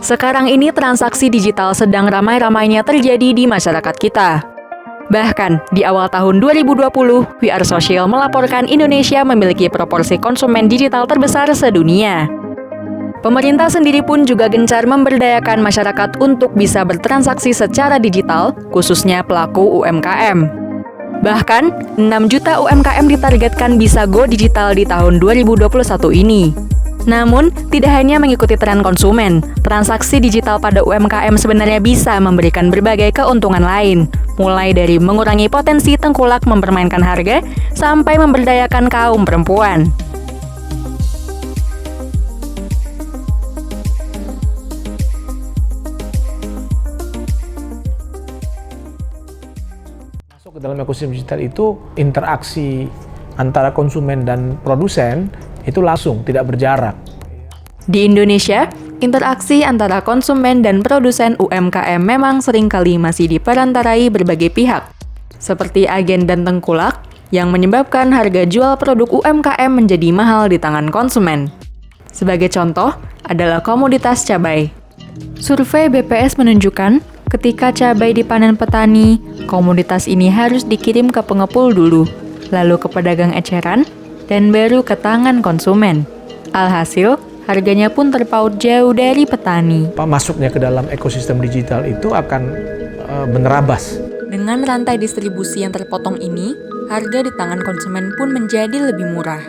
Sekarang ini transaksi digital sedang ramai-ramainya terjadi di masyarakat kita. Bahkan, di awal tahun 2020, We Are Social melaporkan Indonesia memiliki proporsi konsumen digital terbesar sedunia. Pemerintah sendiri pun juga gencar memberdayakan masyarakat untuk bisa bertransaksi secara digital, khususnya pelaku UMKM. Bahkan, 6 juta UMKM ditargetkan bisa go digital di tahun 2021 ini. Namun, tidak hanya mengikuti tren konsumen, transaksi digital pada UMKM sebenarnya bisa memberikan berbagai keuntungan lain, mulai dari mengurangi potensi tengkulak mempermainkan harga, sampai memberdayakan kaum perempuan. Masuk ke dalam ekosistem digital itu, interaksi antara konsumen dan produsen itu langsung, tidak berjarak. Di Indonesia, interaksi antara konsumen dan produsen UMKM memang seringkali masih diperantarai berbagai pihak, seperti agen dan tengkulak, yang menyebabkan harga jual produk UMKM menjadi mahal di tangan konsumen. Sebagai contoh, adalah komoditas cabai. Survei BPS menunjukkan, ketika cabai dipanen petani, komoditas ini harus dikirim ke pengepul dulu, lalu ke pedagang eceran, dan baru ke tangan konsumen. Alhasil, harganya pun terpaut jauh dari petani. Masuknya ke dalam ekosistem digital itu akan menerabas. Dengan rantai distribusi yang terpotong ini, harga di tangan konsumen pun menjadi lebih murah.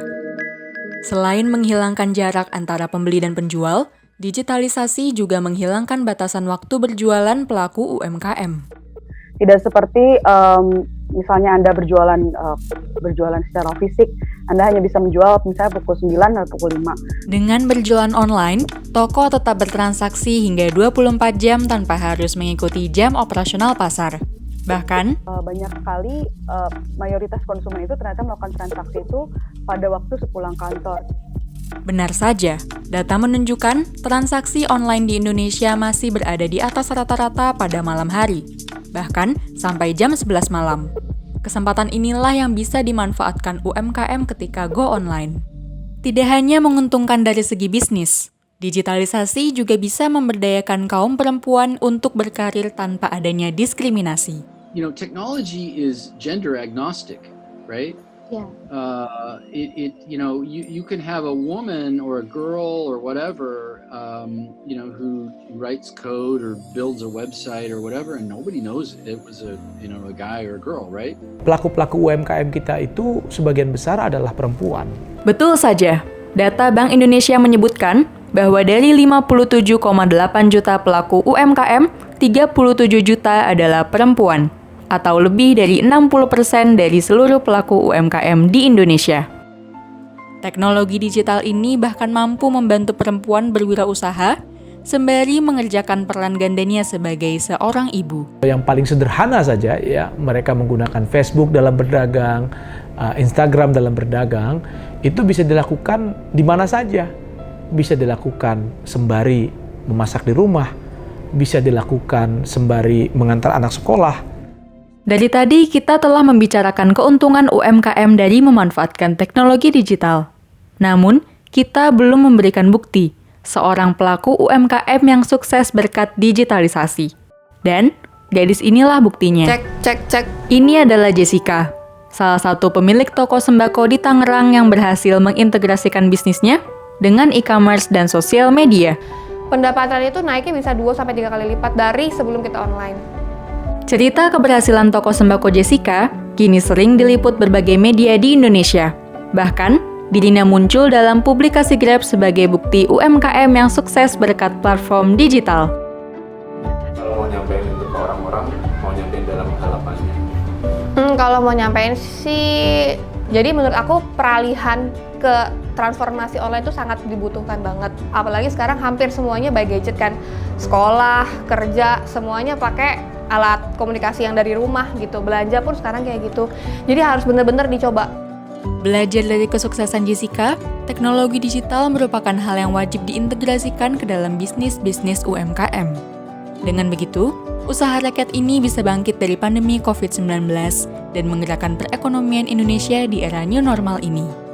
Selain menghilangkan jarak antara pembeli dan penjual, digitalisasi juga menghilangkan batasan waktu berjualan pelaku UMKM. Tidak seperti misalnya Anda berjualan secara fisik, Anda hanya bisa menjual misalnya pukul 9 atau pukul 5. Dengan berjualan online, toko tetap bertransaksi hingga 24 jam tanpa harus mengikuti jam operasional pasar. Bahkan, banyak sekali mayoritas konsumen itu ternyata melakukan transaksi itu pada waktu sepulang kantor. Benar saja, data menunjukkan transaksi online di Indonesia masih berada di atas rata-rata pada malam hari, bahkan sampai jam 11 malam. Kesempatan inilah yang bisa dimanfaatkan UMKM ketika go online. Tidak hanya menguntungkan dari segi bisnis, digitalisasi juga bisa memberdayakan kaum perempuan untuk berkarir tanpa adanya diskriminasi. You know, technology is gender agnostic, right? Yeah. You can have a woman or a girl or whatever, who writes code or builds a website or whatever, and nobody knows it was a guy or a girl, right? Pelaku-pelaku UMKM kita itu sebagian besar adalah perempuan. Betul saja. Data Bank Indonesia menyebutkan bahwa dari 57,8 juta pelaku UMKM, 37 juta adalah perempuan, atau lebih dari 60% dari seluruh pelaku UMKM di Indonesia. Teknologi digital ini bahkan mampu membantu perempuan berwirausaha sembari mengerjakan peran gandanya sebagai seorang ibu. Yang paling sederhana saja, ya, mereka menggunakan Facebook dalam berdagang, Instagram dalam berdagang, itu bisa dilakukan di mana saja. Bisa dilakukan sembari memasak di rumah, bisa dilakukan sembari mengantar anak sekolah. Dari tadi kita telah membicarakan keuntungan UMKM dari memanfaatkan teknologi digital. Namun, kita belum memberikan bukti seorang pelaku UMKM yang sukses berkat digitalisasi. Dan, gadis inilah buktinya. Cek. Ini adalah Jessica, salah satu pemilik toko sembako di Tangerang yang berhasil mengintegrasikan bisnisnya dengan e-commerce dan sosial media. Pendapatan itu naiknya bisa 2-3 kali lipat dari sebelum kita online. Cerita keberhasilan toko sembako Jessica kini sering diliput berbagai media di Indonesia. Bahkan, dirinya muncul dalam publikasi Grab sebagai bukti UMKM yang sukses berkat platform digital. Kalau mau nyampein itu ke orang-orang, mau nyampein dalam hal apanya? Kalau mau nyampein sih, jadi menurut aku peralihan ke transformasi online itu sangat dibutuhkan banget. Apalagi sekarang hampir semuanya by gadget kan. Sekolah, kerja, semuanya pakai alat komunikasi yang dari rumah gitu. Belanja pun sekarang kayak gitu. Jadi harus benar-benar dicoba. Belajar dari kesuksesan Jessica, teknologi digital merupakan hal yang wajib diintegrasikan ke dalam bisnis-bisnis UMKM. Dengan begitu, usaha rakyat ini bisa bangkit dari pandemi COVID-19 dan menggerakkan perekonomian Indonesia di era new normal ini.